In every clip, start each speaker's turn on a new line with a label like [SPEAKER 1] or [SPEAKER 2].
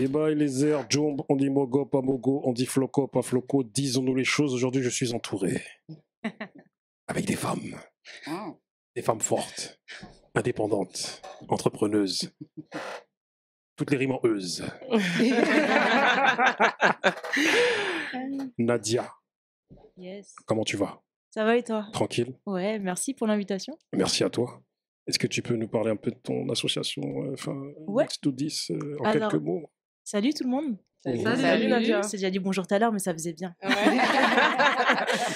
[SPEAKER 1] Les bas et les airs, Jomb, on dit Mogo, pas Mogo, on dit Floco, pas Floco, disons-nous les choses. Aujourd'hui, je suis entouré avec des femmes. Des femmes fortes, indépendantes, entrepreneuses. Toutes les rimes en euse. Nadia,
[SPEAKER 2] Yes.
[SPEAKER 1] comment tu vas?
[SPEAKER 2] Ça va et toi?
[SPEAKER 1] Tranquille?
[SPEAKER 2] Ouais, merci pour l'invitation.
[SPEAKER 1] Merci à toi. Est-ce que tu peux nous parler un peu de ton association,
[SPEAKER 2] Ouais.
[SPEAKER 1] Let's Do This, en
[SPEAKER 2] Alors,
[SPEAKER 1] quelques mots?
[SPEAKER 2] Salut tout le monde.
[SPEAKER 3] Salut Nadia.
[SPEAKER 2] J'ai déjà dit bonjour tout à l'heure, mais ça faisait bien.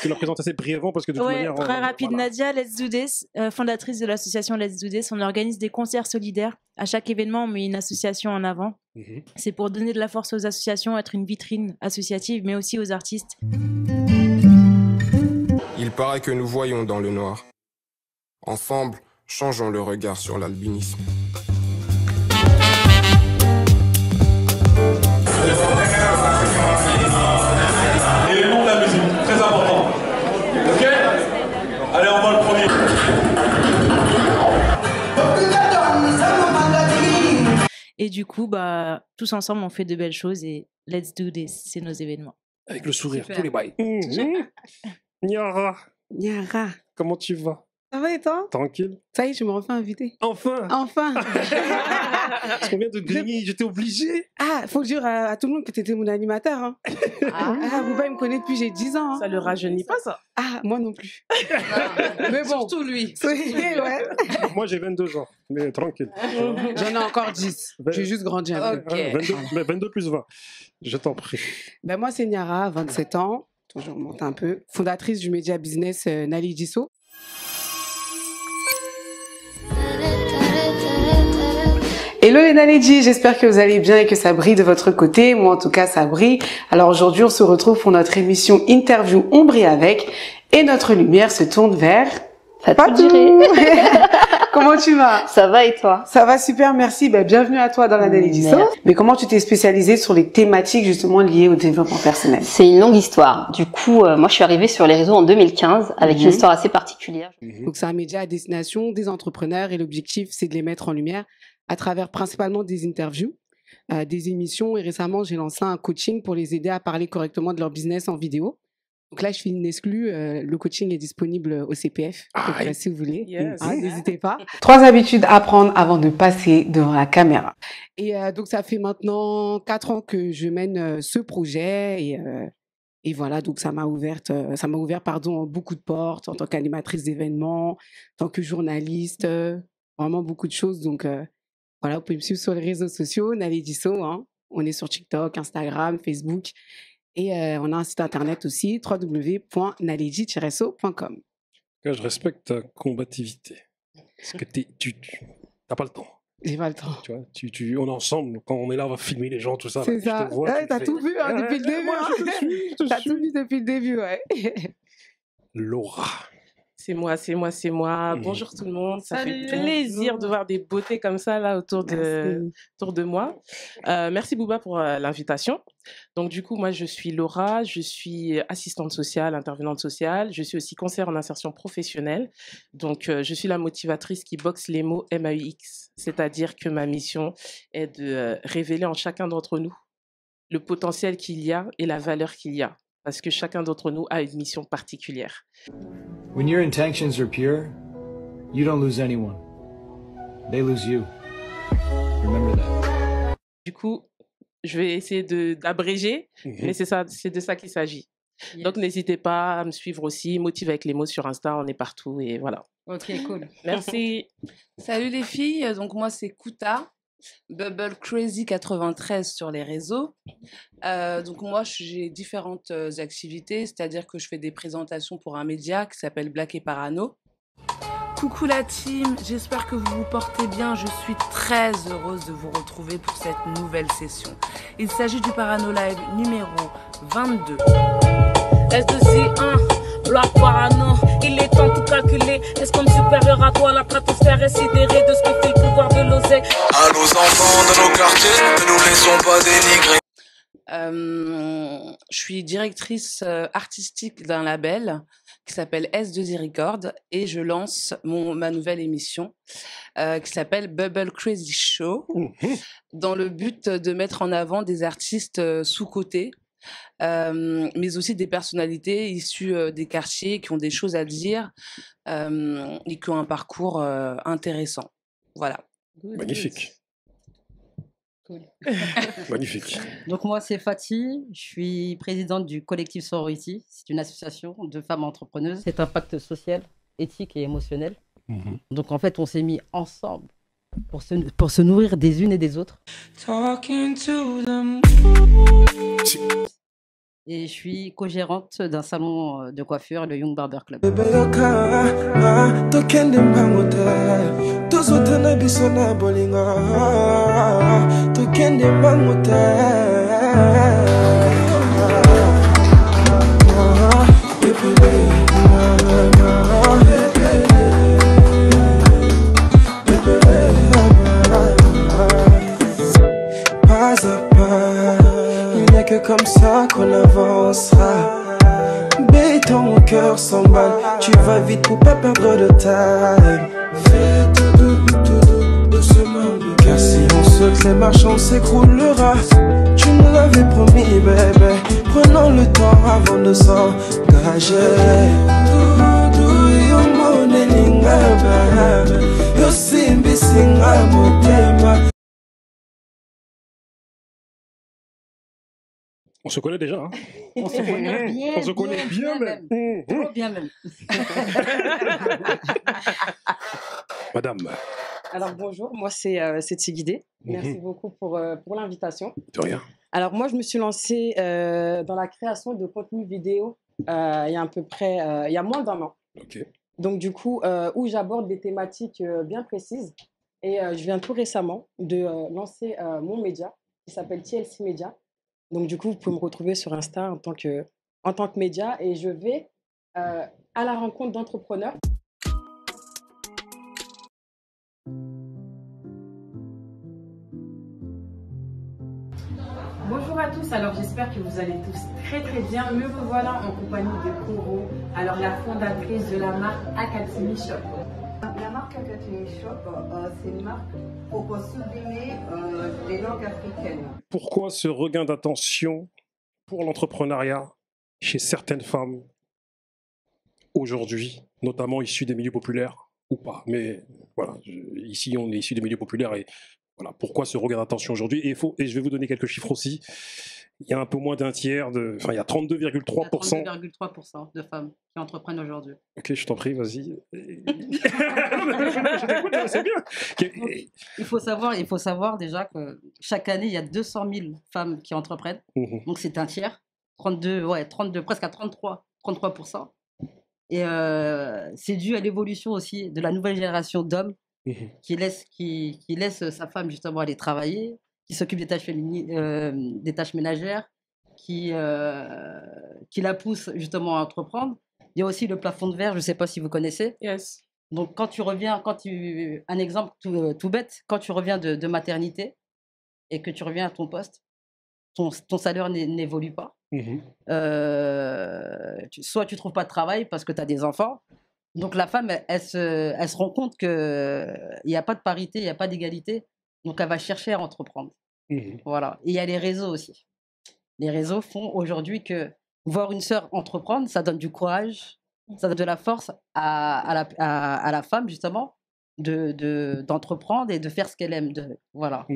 [SPEAKER 1] Tu la présentes assez brièvement parce que de toute
[SPEAKER 2] Ouais,
[SPEAKER 1] manière...
[SPEAKER 2] très rapide.
[SPEAKER 1] voilà.
[SPEAKER 2] Nadia, Let's Do This, fondatrice de l'association Let's Do This. On organise des concerts solidaires. À chaque événement, on met une association en avant.
[SPEAKER 1] Mhm.
[SPEAKER 2] C'est pour donner de la force aux associations, être une vitrine associative, mais aussi aux artistes.
[SPEAKER 4] Il paraît que nous voyons dans le noir. Ensemble, changeons le regard sur l'albinisme.
[SPEAKER 5] Et le nom de la musique, très important. Ok? Allez, on va le premier.
[SPEAKER 2] Et du coup, bah, tous ensemble, on fait de belles choses et Let's Do This, c'est nos événements.
[SPEAKER 1] Avec le sourire,
[SPEAKER 3] Super.
[SPEAKER 1] tous les bails. Niara,
[SPEAKER 6] Niara,
[SPEAKER 1] comment tu vas?
[SPEAKER 6] ça va et toi?
[SPEAKER 1] Tranquille?
[SPEAKER 6] Ça y est, je me refais inviter.
[SPEAKER 1] Enfin!
[SPEAKER 6] Enfin.
[SPEAKER 1] Parce qu'on vient de grigner, j'étais obligé.
[SPEAKER 6] Ah, faut dire à tout le monde que tu étais mon animateur. Hein. Ah, Bouba, il me connaît depuis j'ai 10 ans. Hein.
[SPEAKER 3] Ça le rajeunit pas, ça.
[SPEAKER 6] Ah, moi non plus. Mais bon.
[SPEAKER 3] Surtout lui.
[SPEAKER 6] Ouais.
[SPEAKER 1] Moi, j'ai 22 ans, mais tranquille.
[SPEAKER 6] J'en ai encore 10. J'ai juste grandi un peu.
[SPEAKER 3] Ok.
[SPEAKER 1] 22, mais 22 plus 20. Je t'en prie.
[SPEAKER 6] Ben, moi, c'est Niara, 27 ans. Toujours monte un peu. Fondatrice du média business Nali Disso. Hello les Naledji, j'espère que vous allez bien et que ça brille de votre côté. Moi en tout cas ça brille. Alors aujourd'hui on se retrouve pour notre émission Interview On brille avec et notre lumière se tourne vers...
[SPEAKER 7] Fatou.
[SPEAKER 6] Comment tu vas?
[SPEAKER 7] Ça va et toi?
[SPEAKER 6] Ça va super, merci. Ben, bienvenue à toi dans la Naledji.
[SPEAKER 7] Merci.
[SPEAKER 6] Mais comment tu t'es spécialisée sur les thématiques justement liées au développement personnel?
[SPEAKER 7] C'est une longue histoire. Du coup, moi, je suis arrivée sur les réseaux en 2015 avec une histoire assez particulière.
[SPEAKER 6] Donc c'est un média à destination des entrepreneurs et l'objectif c'est de les mettre en lumière à travers principalement des interviews, des émissions et récemment j'ai lancé un coaching pour les aider à parler correctement de leur business en vidéo. Donc là je fais une exclue, le coaching est disponible au CPF, donc,
[SPEAKER 1] Aïe.
[SPEAKER 6] si vous voulez,
[SPEAKER 3] Yes.
[SPEAKER 6] n'hésitez pas. 3 habitudes à prendre avant de passer devant la caméra. Et donc ça fait maintenant 4 ans que je mène ce projet et voilà, donc ça m'a ouvert beaucoup de portes en tant qu'animatrice d'événements, en tant que journaliste, vraiment beaucoup de choses. Donc voilà, vous pouvez me suivre sur les réseaux sociaux, Nali Disso, hein. On est sur TikTok, Instagram, Facebook et on a un site internet aussi, www.naledi-so.com.
[SPEAKER 1] Là, je respecte ta combativité. Parce que tu n'as pas le temps.
[SPEAKER 6] J'ai pas le temps.
[SPEAKER 1] Tu vois, on est ensemble, quand on est là, on va filmer les gens, tout ça.
[SPEAKER 6] C'est
[SPEAKER 1] là.
[SPEAKER 6] ça.
[SPEAKER 1] Je te vois,
[SPEAKER 6] Ouais,
[SPEAKER 1] tu
[SPEAKER 6] t'as
[SPEAKER 1] fais-
[SPEAKER 6] tout vu hein, depuis le début.
[SPEAKER 1] Moi,
[SPEAKER 6] hein.
[SPEAKER 1] je te suis, je te
[SPEAKER 6] T'as
[SPEAKER 1] suis.
[SPEAKER 6] tout vu depuis le début, ouais.
[SPEAKER 1] Laura.
[SPEAKER 3] C'est moi.
[SPEAKER 1] Mhm.
[SPEAKER 3] Bonjour tout le monde. Ça
[SPEAKER 6] Salut.
[SPEAKER 3] fait plaisir de voir des beautés comme ça là autour
[SPEAKER 6] Merci.
[SPEAKER 3] de moi. Merci Bouba pour l'invitation. Donc du coup, moi je suis Laura, je suis assistante sociale, intervenante sociale. Je suis aussi conseillère en insertion professionnelle. Donc je suis la motivatrice qui boxe les mots MAUX. C'est-à-dire que ma mission est de révéler en chacun d'entre nous le potentiel qu'il y a et la valeur qu'il y a. Parce que chacun d'entre nous a une mission particulière.
[SPEAKER 8] When your intentions are pure, you don't lose anyone. They lose you. Remember that.
[SPEAKER 3] Du coup, je vais essayer d'abréger, mais c'est de ça qu'il s'agit. Donc, n'hésitez pas à me suivre aussi. Motive avec les mots sur Insta, on est partout et voilà.
[SPEAKER 9] Ok, cool.
[SPEAKER 3] Merci.
[SPEAKER 9] Salut les filles, donc moi c'est Kuta, Bubble Crazy 93 sur les réseaux. Donc moi j'ai différentes activités, c'est-à-dire que je fais des présentations pour un média qui s'appelle Black et Parano. Coucou la team, j'espère que vous vous portez bien. Je suis très heureuse de vous retrouver pour cette nouvelle session. Il s'agit du Parano Live numéro 22.
[SPEAKER 10] S2C1, Black Parano, il est temps de tout calculer. Est-ce comme supérieur à toi, la stratosphère est sidérée de ce que fait le pouvoir de l'oseille.
[SPEAKER 4] À nos enfants de nos quartiers, ne nous laissons pas dénigrer.
[SPEAKER 9] Je suis directrice artistique d'un label qui s'appelle S2I Record et je lance ma nouvelle émission qui s'appelle Bubble Crazy Show dans le but de mettre en avant des artistes sous-cotés, mais aussi des personnalités issues des quartiers qui ont des choses à dire et qui ont un parcours intéressant. Voilà.
[SPEAKER 1] Magnifique.
[SPEAKER 11] Cool.
[SPEAKER 1] Magnifique.
[SPEAKER 11] Donc moi c'est Fatih, je suis présidente du collectif Sorority. C'est une association de femmes entrepreneuses. C'est un pacte social, éthique et émotionnel. Donc en fait on s'est mis ensemble pour se nourrir des unes et des autres. Et je suis co-gérante d'un salon de coiffure, le Young Barber Club.
[SPEAKER 12] Que comme ça qu'on avancera. Béton, mon cœur s'emballe. Tu vas vite pour pas perdre de time. Fais tout doucement. Car si on saute les marches, on s'écroulera. Tu me l'avais promis, bébé. Prenons le temps avant de s'engager. Yo monelinga, bébé. Yo simbi singa motema.
[SPEAKER 1] On se connaît déjà, hein?
[SPEAKER 11] On se connaît bien.
[SPEAKER 1] On se connaît bien même.
[SPEAKER 11] Trop bien même.
[SPEAKER 1] Madame.
[SPEAKER 13] Alors bonjour, moi c'est Tigidé. Merci beaucoup pour l'invitation.
[SPEAKER 1] De rien.
[SPEAKER 13] Alors moi je me suis lancée dans la création de contenu vidéo il y a à peu près, il y a moins d'1 an.
[SPEAKER 1] Ok.
[SPEAKER 13] Donc du coup, où j'aborde des thématiques bien précises. Et je viens tout récemment de lancer mon média qui s'appelle TLC Media. Donc, du coup, vous pouvez me retrouver sur Insta en tant que média et je vais à la rencontre d'entrepreneurs.
[SPEAKER 2] Bonjour à tous, alors j'espère que vous allez tous très très bien. Me revoilà en compagnie de Coro, alors la fondatrice de la marque Academy Shop.
[SPEAKER 14] La marque Academy Shop, c'est une marque pour sublimer des langues africaines.
[SPEAKER 1] Pourquoi ce regain d'attention pour l'entrepreneuriat chez certaines femmes aujourd'hui, notamment issues des milieux populaires ou pas? Mais voilà, ici on est issus des milieux populaires et voilà, pourquoi ce regain d'attention aujourd'hui? Et je vais vous donner quelques chiffres aussi. Il y a un peu moins d'un tiers enfin il y a 32,3%.
[SPEAKER 11] 32,3% de femmes qui entreprennent aujourd'hui.
[SPEAKER 1] Ok, je t'en prie, vas-y. C'est bien.
[SPEAKER 11] Il faut savoir déjà que chaque année, il y a 200 000 femmes qui entreprennent. Donc c'est un tiers. 32, presque à 33%. Et c'est dû à l'évolution aussi de la nouvelle génération d'hommes qui laisse sa femme justement aller travailler, qui s'occupe des tâches des tâches ménagères, qui la pousse justement à entreprendre. Il y a aussi le plafond de verre, je ne sais pas si vous connaissez.
[SPEAKER 3] Yes.
[SPEAKER 11] Donc quand tu reviens, un exemple tout bête, quand tu reviens de maternité et que tu reviens à ton poste, ton salaire n'évolue pas. Soit tu ne trouves pas de travail parce que tu as des enfants. Donc la femme, elle se rend compte qu'il n'y a pas de parité, il n'y a pas d'égalité. Donc elle va chercher à entreprendre. Voilà. Et il y a les réseaux aussi. Les réseaux font aujourd'hui que voir une sœur entreprendre, ça donne du courage, ça donne de la force à la femme justement d'entreprendre et de faire ce qu'elle aime. Voilà.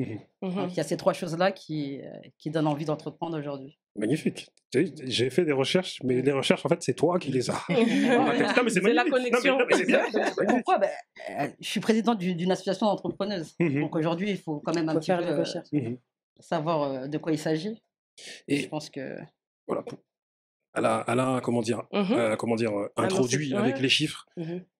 [SPEAKER 11] Donc il y a ces 3 choses-là qui donnent envie d'entreprendre aujourd'hui.
[SPEAKER 1] Magnifique. J'ai fait des recherches, mais les recherches, en fait, c'est toi qui les as. Non, mais c'est
[SPEAKER 3] la connexion.
[SPEAKER 1] Non, mais c'est bien.
[SPEAKER 11] Pourquoi? Je suis présidente d'une association d'entrepreneuses. Donc aujourd'hui, il faut quand même un petit peu savoir de quoi il s'agit. Et je pense que...
[SPEAKER 1] Voilà. Elle a comment dire, introduit avec les chiffres.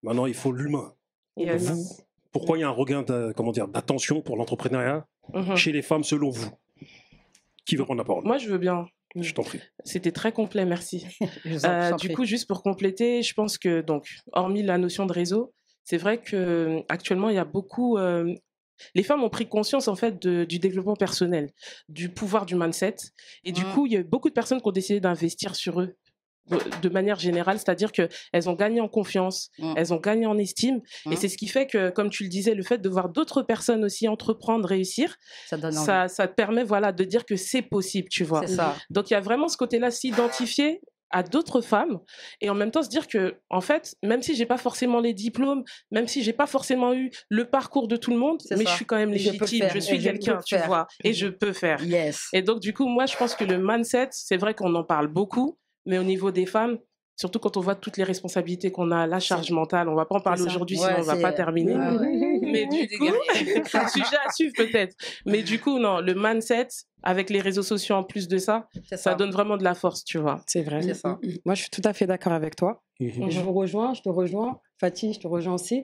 [SPEAKER 1] Maintenant, il faut l'humain. Vous, pourquoi il y a un regain d'attention pour l'entrepreneuriat chez les femmes, selon vous? Qui veut prendre la parole?
[SPEAKER 3] Moi, je veux bien.
[SPEAKER 1] Je t'en prie.
[SPEAKER 3] C'était très complet, merci. Du coup, juste pour compléter, je pense que, donc, hormis la notion de réseau, c'est vrai qu'actuellement, il y a beaucoup... les femmes ont pris conscience, en fait, du développement personnel, du pouvoir du mindset. Et du coup, il y a beaucoup de personnes qui ont décidé d'investir sur eux. de manière générale, c'est-à-dire qu'elles ont gagné en confiance, elles ont gagné en estime, et c'est ce qui fait que, comme tu le disais, le fait de voir d'autres personnes aussi entreprendre, réussir, ça te permet de dire que c'est possible, tu vois. Donc il y a vraiment ce côté-là, s'identifier à d'autres femmes et en même temps se dire que, en fait, même si j'ai pas forcément les diplômes, même si j'ai pas forcément eu le parcours de tout le monde, mais je suis quand même légitime, je suis quelqu'un, tu vois, et je peux faire. Et donc du coup, moi je pense que le mindset, c'est vrai qu'on en parle beaucoup, mais au niveau des femmes, surtout quand on voit toutes les responsabilités qu'on a, la charge mentale, on va pas en parler aujourd'hui, sinon on va pas terminer. Mais du coup, c'est un sujet à suivre peut-être. Mais du coup, non, le mindset, avec les réseaux sociaux en plus de ça, ça donne vraiment de la force, tu vois.
[SPEAKER 13] C'est vrai. Moi, je suis tout à fait d'accord avec toi. Je vous rejoins, je te rejoins. Fatih, je te rejoins aussi.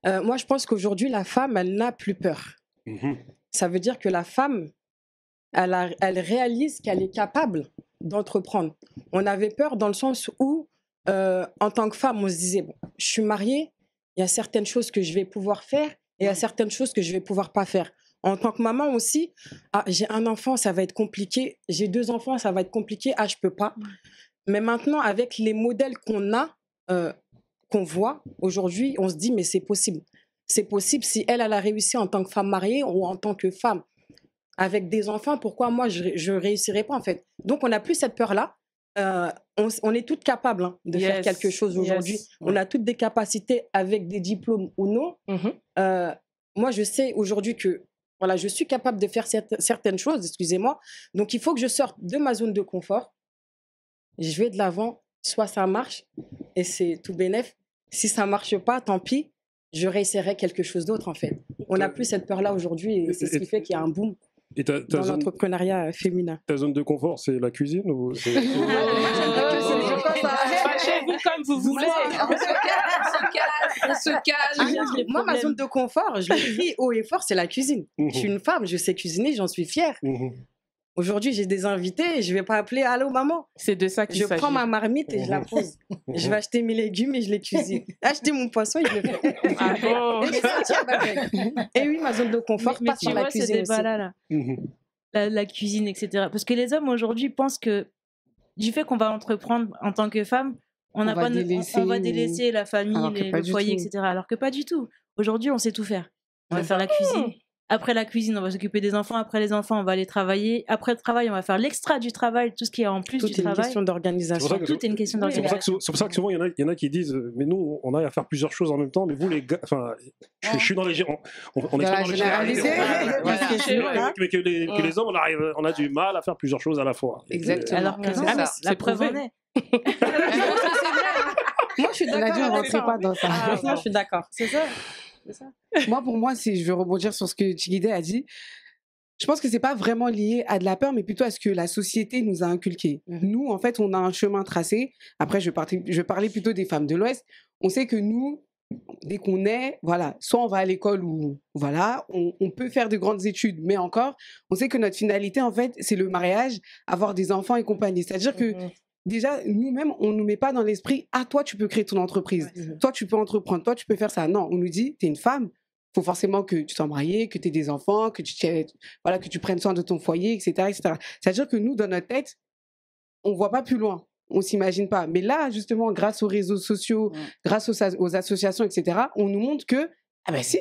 [SPEAKER 13] Moi, je pense qu'aujourd'hui, la femme, elle n'a plus peur. Ça veut dire que la femme, elle réalise qu'elle est capable d'entreprendre. On avait peur dans le sens où, en tant que femme, on se disait, bon, je suis mariée, il y a certaines choses que je vais pouvoir faire et il y a certaines choses que je vais pouvoir pas faire. En tant que maman aussi, j'ai un enfant, ça va être compliqué. J'ai 2 enfants, ça va être compliqué. Je peux pas. Mais maintenant, avec les modèles qu'on a, qu'on voit aujourd'hui, on se dit, mais c'est possible. C'est possible si elle a réussi en tant que femme mariée ou en tant que femme avec des enfants. Pourquoi moi, je réussirais pas, en fait? Donc, on n'a plus cette peur-là. On est toutes capables de faire quelque chose aujourd'hui. On a toutes des capacités avec des diplômes ou non. Moi, je sais aujourd'hui que voilà, je suis capable de faire certaines choses, excusez-moi. Donc, il faut que je sorte de ma zone de confort. Je vais de l'avant, soit ça marche, et c'est tout bénef. Si ça ne marche pas, tant pis, je réessayerai quelque chose d'autre, en fait. On n'a plus cette peur-là aujourd'hui, et c'est ce qui fait qu'il y a un boom dans l'entrepreneuriat féminin.
[SPEAKER 1] Ta zone de confort, c'est la cuisine ou
[SPEAKER 3] Fâchez-vous comme vous voulez.
[SPEAKER 9] On se calme.
[SPEAKER 13] Moi, ma zone de confort, je le crie haut et fort, c'est la cuisine. Je suis une femme, je sais cuisiner, j'en suis fière. Aujourd'hui, j'ai des invités et je ne vais pas appeler « Allô, maman ».
[SPEAKER 3] C'est de ça qu'il s'agit.
[SPEAKER 13] Je prends ma marmite et je la pose. Je vais acheter mes légumes et je les cuisine. Acheter mon poisson et je le fais. Et oui, ma zone de confort passe par la cuisine aussi.
[SPEAKER 15] La cuisine, etc. Parce que les hommes, aujourd'hui, pensent que du fait qu'on va entreprendre en tant que femme, on va délaisser la famille, le foyer, etc. Alors que pas du tout. Aujourd'hui, on sait tout faire. On va faire la cuisine. Après la cuisine, on va s'occuper des enfants. Après les enfants, on va aller travailler. Après le travail, on va faire l'extra du travail, tout ce qui est en plus du travail.
[SPEAKER 13] Tout est une question d'organisation.
[SPEAKER 15] Tout est une question d'organisation.
[SPEAKER 1] C'est pour ça que souvent, il y en a qui disent mais nous, on a à faire plusieurs choses en même temps, mais vous, les gars, je suis dans les... On est dans les généralités. Mais que les hommes, on a du mal à faire plusieurs choses à la fois.
[SPEAKER 13] Exactement.
[SPEAKER 15] Alors que la preuve en est.
[SPEAKER 13] Moi, je suis d'accord. On ne rentre pas dans ça. Moi, je suis d'accord.
[SPEAKER 15] C'est ça.
[SPEAKER 6] Moi, pour moi, je veux rebondir sur ce que Chigide a dit. Je pense que c'est pas vraiment lié à de la peur, mais plutôt à ce que la société nous a inculqué. Nous, en fait, on a un chemin tracé. Après, je vais parler plutôt des femmes de l'Ouest. On sait que nous, dès qu'on est, voilà, soit on va à l'école ou voilà, on peut faire de grandes études, mais encore, on sait que notre finalité, en fait, c'est le mariage, avoir des enfants et compagnie. C'est-à-dire que déjà, nous-mêmes, on ne nous met pas dans l'esprit « Ah, toi, tu peux créer ton entreprise. Toi, tu peux entreprendre. Toi, tu peux faire ça. » Non, on nous dit « Tu es une femme. Il faut forcément que tu sois mariée, que tu aies des enfants, que tu prennes soin de ton foyer, etc. etc. » C'est-à-dire que nous, dans notre tête, on ne voit pas plus loin. On ne s'imagine pas. Mais là, justement, grâce aux réseaux sociaux, grâce aux associations, etc., on nous montre que ah ben si,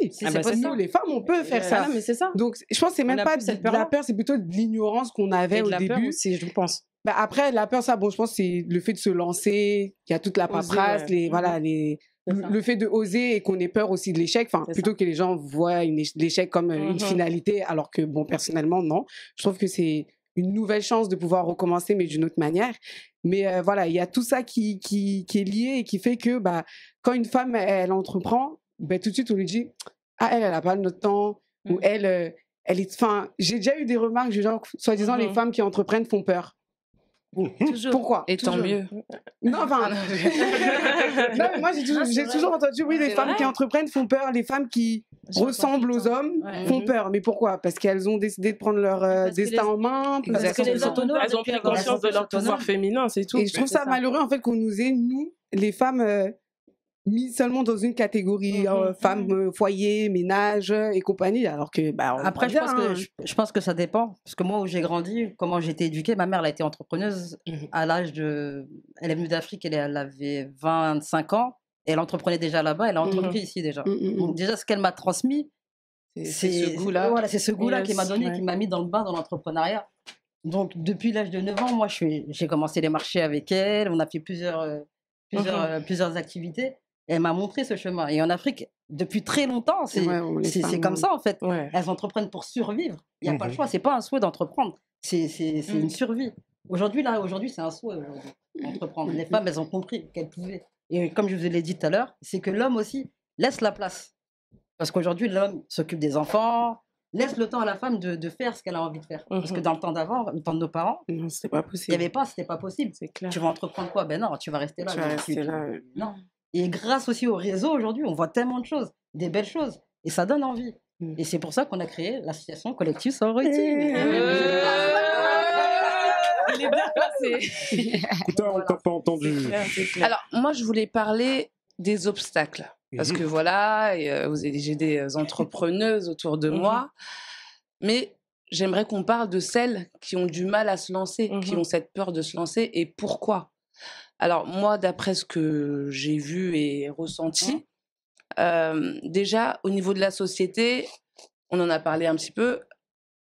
[SPEAKER 6] nous les femmes on peut faire ça.
[SPEAKER 13] Mais c'est ça.
[SPEAKER 6] Donc je pense que c'est même pas de la peur, c'est plutôt de l'ignorance qu'on avait au début.
[SPEAKER 13] Aussi, je pense.
[SPEAKER 6] Bah après la peur, ça, bon, je pense que c'est le fait de se lancer, il y a toute la paperasse, le fait de oser et qu'on ait peur aussi de l'échec, enfin plutôt que les gens voient l'échec comme une finalité, alors que bon personnellement non. Je trouve que c'est une nouvelle chance de pouvoir recommencer, mais d'une autre manière. Mais voilà, il y a tout ça qui est lié et qui fait que quand une femme elle entreprend, tout de suite on lui dit elle a pas notre temps, ou elle est, enfin j'ai déjà eu des remarques du genre soi-disant les femmes qui entreprennent font peur.
[SPEAKER 9] Toujours.
[SPEAKER 6] Pourquoi?
[SPEAKER 9] Et tant mieux.
[SPEAKER 6] Non, enfin. Non, mais moi, j'ai toujours entendu, oui, les femmes qui entreprennent font peur, les femmes qui ressemblent aux hommes font peur. Mais pourquoi? Parce qu'elles ont décidé de prendre leur destin en main.
[SPEAKER 3] Parce qu'elles ont pris conscience de leur pouvoir féminin, c'est tout.
[SPEAKER 6] Et je trouve ça malheureux, en fait, qu'on nous ait, nous, les femmes, mis seulement dans une catégorie femmes, foyer, ménage et compagnie, alors que
[SPEAKER 11] après je pense que ça dépend, parce que moi où j'ai grandi, comment j'ai été éduquée, ma mère elle a été entrepreneuse à l'âge de, elle est venue d'Afrique, elle avait 25 ans, et elle entreprenait déjà là-bas, elle a entrepris ici déjà. Donc déjà ce qu'elle m'a transmis, c'est ce goût-là, voilà, c'est ce goût-là qui m'a donné, qui m'a mis dans le bain dans l'entrepreneuriat. Donc depuis l'âge de 9 ans, moi j'ai commencé les marchés avec elle, on a fait plusieurs activités. Elle m'a montré ce chemin. Et en Afrique, depuis très longtemps, c'est comme ça en fait. Elles entreprennent pour survivre. Il n'y a pas le choix. C'est pas un souhait d'entreprendre. C'est une survie. Aujourd'hui, c'est un souhait d'entreprendre. Les femmes, elles ont compris qu'elles pouvaient. Et comme je vous l'ai dit tout à l'heure, c'est que l'homme aussi laisse la place. Parce qu'aujourd'hui, l'homme s'occupe des enfants, laisse le temps à la femme de faire ce qu'elle a envie de faire. Parce que dans le temps d'avant, le temps de nos parents,
[SPEAKER 6] c'était pas possible.
[SPEAKER 11] C'était pas possible. C'est clair. Tu vas entreprendre quoi? Ben non, tu vas rester là.
[SPEAKER 6] Tu vas rester là.
[SPEAKER 11] Non. Et grâce aussi au réseau, aujourd'hui, on voit tellement de choses, des belles choses. Et ça donne envie. Et c'est pour ça qu'on a créé l'association Collectif Sorority.
[SPEAKER 9] Il est bien placé.
[SPEAKER 1] Écoute, on t'a pas entendu.
[SPEAKER 9] C'est clair. Alors, moi, je voulais parler des obstacles. Parce que voilà, j'ai des entrepreneuses autour de moi. Mais j'aimerais qu'on parle de celles qui ont du mal à se lancer, qui ont cette peur de se lancer. Et pourquoi? Alors, moi, d'après ce que j'ai vu et ressenti, déjà, au niveau de la société, on en a parlé un petit peu,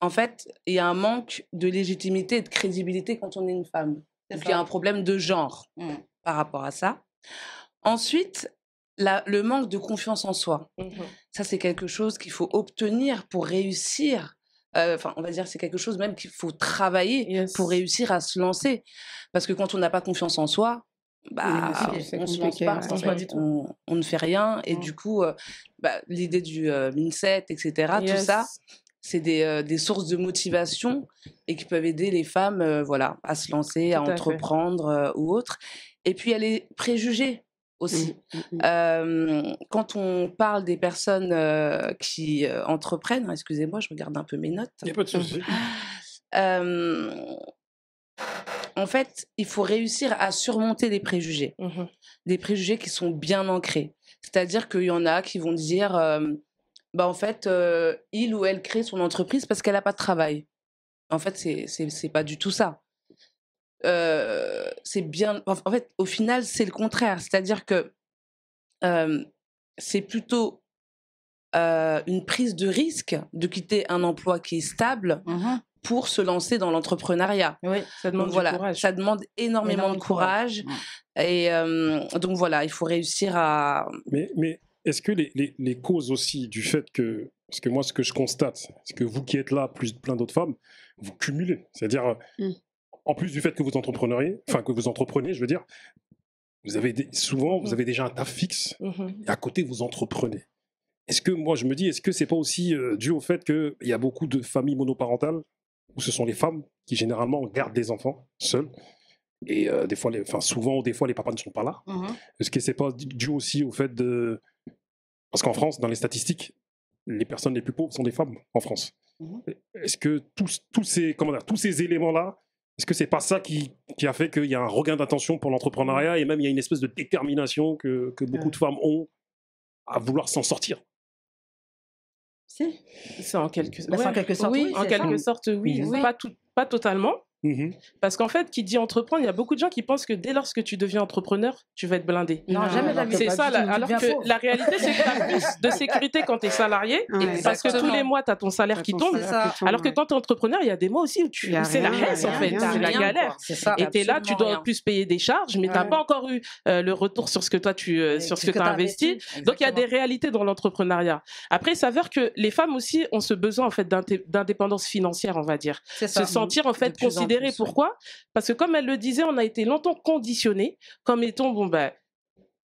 [SPEAKER 9] en fait, il y a un manque de légitimité et de crédibilité quand on est une femme. Donc, il y a un problème de genre par rapport à ça. Ensuite, le manque de confiance en soi. Ça, c'est quelque chose qu'il faut obtenir pour réussir. Enfin, on va dire c'est quelque chose même qu'il faut travailler pour réussir à se lancer. Parce que quand on n'a pas confiance en soi, on se lance pas, on ne fait rien. Et du coup, l'idée du mindset, etc., tout ça, c'est des sources de motivation et qui peuvent aider les femmes à se lancer, à entreprendre ou autre. Et puis, il y a les préjugés aussi. Quand on parle des personnes qui entreprennent, excusez-moi, je regarde un peu mes notes.
[SPEAKER 1] Il n'y a pas de souci.
[SPEAKER 9] En fait, il faut réussir à surmonter les préjugés. Des préjugés qui sont bien ancrés. C'est-à-dire qu'il y en a qui vont dire en fait, il ou elle crée son entreprise parce qu'elle n'a pas de travail. En fait, c'est pas du tout ça. C'est bien. En fait, au final, c'est le contraire. C'est-à-dire que c'est plutôt une prise de risque de quitter un emploi qui est stable pour se lancer dans l'entrepreneuriat.
[SPEAKER 3] Oui, ça demande
[SPEAKER 9] donc,
[SPEAKER 3] du courage.
[SPEAKER 9] Ça demande énormément de courage. Et donc voilà, il faut réussir à...
[SPEAKER 1] Mais est-ce que les causes aussi du fait que... Parce que moi, ce que je constate, c'est que vous qui êtes là, plus plein d'autres femmes, vous cumulez. C'est-à-dire, en plus du fait que vous entreprenez, je veux dire, vous avez vous avez déjà un taf fixe, et à côté, vous entreprenez. Est-ce que, moi, je me dis, est-ce que c'est pas aussi dû au fait qu'il y a beaucoup de familles monoparentales où ce sont les femmes qui, généralement, gardent des enfants seules, et souvent, des fois, les papas ne sont pas là. Est-ce que c'est pas dû aussi au fait de... Parce qu'en France, dans les statistiques, les personnes les plus pauvres sont des femmes en France. Est-ce que tous ces éléments-là, est-ce que c'est pas ça qui a fait qu'il y a un regain d'attention pour l'entrepreneuriat et même il y a une espèce de détermination que beaucoup de femmes ont à vouloir s'en sortir?
[SPEAKER 3] C'est en quelque sorte.
[SPEAKER 11] Oui,
[SPEAKER 3] en quelque sorte, oui. Pas totalement. Parce qu'en fait, qui dit entreprendre, il y a beaucoup de gens qui pensent que dès lors que tu deviens entrepreneur, tu vas être blindé.
[SPEAKER 11] Non, jamais la vie.
[SPEAKER 3] C'est ça, alors que la réalité, c'est que tu as plus de sécurité quand tu es salarié, parce que tous les mois, tu as ton salaire qui tombe. Alors que quand tu es entrepreneur, il y a des mois aussi où c'est la haisse, en fait, c'est la galère. Et tu es là, tu dois en plus payer des charges, mais tu n'as pas encore eu le retour sur ce que toi, tu as investi. Donc, il y a des réalités dans l'entrepreneuriat. Après, il s'avère que les femmes aussi ont ce besoin, en fait, d'indépendance financière, on va dire. Se sentir, en fait, considérées. Pourquoi? Parce que comme elle le disait, on a été longtemps conditionnés comme étant,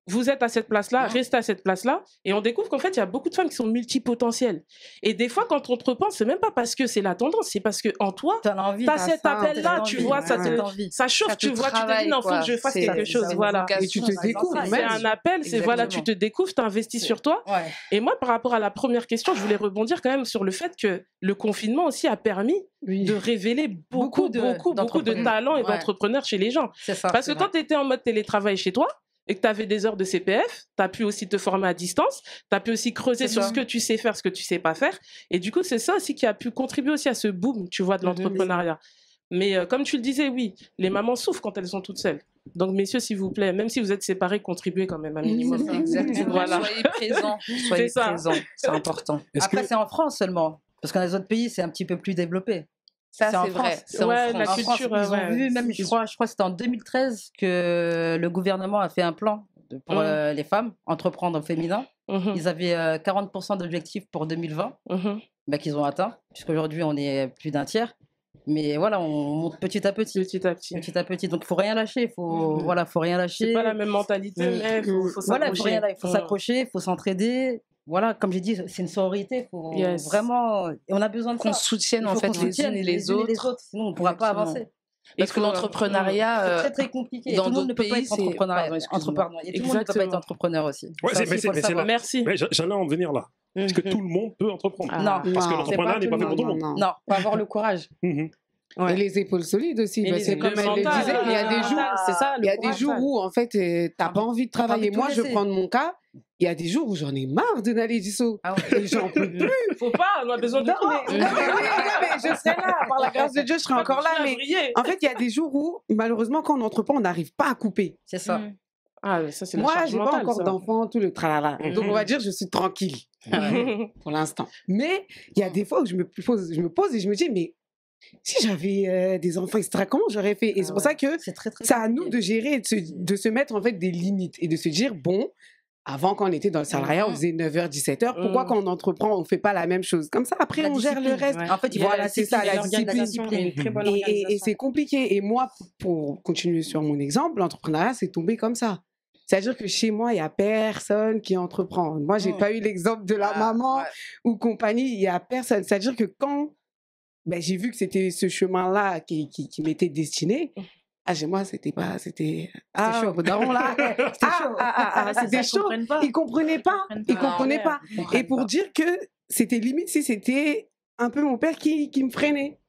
[SPEAKER 3] vous êtes à cette place-là, restez à cette place-là. Et on découvre qu'en fait, il y a beaucoup de femmes qui sont multipotentielles. Et des fois, quand on te repense, c'est même pas parce que c'est la tendance, c'est parce qu'en toi, tu as cet appel-là, tu vois, ça chauffe, tu vois, tu te dis, non, il faut que je fasse quelque chose. Voilà.
[SPEAKER 6] Et tu te découvres.
[SPEAKER 3] C'est un appel, c'est voilà, tu te découvres, tu investis sur toi. Et moi, par rapport à la première question, je voulais rebondir quand même sur le fait que le confinement aussi a permis de révéler beaucoup de talents et d'entrepreneurs chez les gens. Parce que quand tu étais en mode télétravail chez toi, et que tu avais des heures de CPF, tu as pu aussi te former à distance, tu as pu aussi creuser sur ce que tu sais faire, ce que tu sais pas faire. Et du coup, c'est ça aussi qui a pu contribuer aussi à ce boom, tu vois, de l'entrepreneuriat. Mais comme tu le disais, oui, les mamans souffrent quand elles sont toutes seules. Donc, messieurs, s'il vous plaît, même si vous êtes séparés, contribuez quand même un minimum.
[SPEAKER 9] Exactement. Voilà. Soyez présents. Soyez présents. C'est important.
[SPEAKER 11] Après, c'est en France seulement. Parce que dans les autres pays, c'est un petit peu plus développé.
[SPEAKER 9] Ça, c'est vrai.
[SPEAKER 11] C'est en France. La culture, ils ont vu, même, je crois que c'était en 2013 que le gouvernement a fait un plan pour les femmes, entreprendre au féminin. Ils avaient 40% d'objectifs pour 2020, qu'ils ont atteint, puisqu'aujourd'hui, on est plus d'un tiers. Mais voilà, on monte petit à petit. Petit à petit. Donc, il ne faut rien lâcher. Faut rien lâcher.
[SPEAKER 3] C'est pas la même mentalité, mais il faut s'accrocher.
[SPEAKER 11] Il faut s'accrocher, il faut s'entraider. Voilà, comme j'ai dit, c'est une sororité. Faut vraiment... Et on a besoin de
[SPEAKER 9] qu'on se soutienne, en fait, les unes et les autres.
[SPEAKER 11] Sinon, on ne pourra pas avancer.
[SPEAKER 9] Parce que l'entrepreneuriat,
[SPEAKER 11] c'est très compliqué.
[SPEAKER 9] Dans
[SPEAKER 11] tout le monde ne peut pas
[SPEAKER 9] pays,
[SPEAKER 11] être entrepreneur. Tout le monde ne peut pas être entrepreneur aussi.
[SPEAKER 1] Ouais, merci. J'allais en venir là. Est-ce que tout le monde peut entreprendre?
[SPEAKER 6] Non.
[SPEAKER 1] Parce que l'entrepreneuriat n'est pas fait pour tout le monde.
[SPEAKER 6] Non, faut avoir le courage. Et les épaules solides aussi. C'est comme elle le disait, il y a des jours, il y a des jours où en fait, t'as pas envie de travailler. Moi, je prends mon cas. Il y a des jours où j'en ai marre de Naledi Disso. Et j'en peux plus.
[SPEAKER 3] Faut pas, on a besoin de toi.
[SPEAKER 6] Mais je serai là. Par la grâce de Dieu, je serai encore là. Mais en fait, il y a des jours où, malheureusement, quand on entreprend, on n'arrive pas à couper.
[SPEAKER 11] C'est ça.
[SPEAKER 3] Ah, ça, c'est
[SPEAKER 6] moi, j'ai pas encore d'enfant, tout le tralala. Donc, on va dire, je suis tranquille pour l'instant. Mais il y a des fois où je me pose et je me dis, mais si j'avais des enfants, etc., comment j'aurais fait? Et c'est pour ça que c'est à nous de gérer, de se mettre en fait des limites et de se dire, bon, avant, quand on était dans le salariat, on faisait 9h, 17h. Pourquoi, quand on entreprend, on ne fait pas la même chose? Comme ça, après, on gère le reste.
[SPEAKER 11] En fait,
[SPEAKER 6] voilà, c'est ça, la discipline.
[SPEAKER 13] Une très bonne
[SPEAKER 6] et c'est compliqué. Et moi, pour continuer sur mon exemple, l'entrepreneuriat, c'est tombé comme ça. C'est-à-dire que chez moi, il n'y a personne qui entreprend. Moi, je n'ai pas eu l'exemple de la maman ou compagnie. Il n'y a personne. C'est-à-dire que quand j'ai vu que c'était ce chemin-là qui m'était destiné, moi, c'était chaud. Daron, là, c'était chaud. Ils comprenaient pas. Et pour dire que c'était limite si c'était un peu mon père qui me freinait.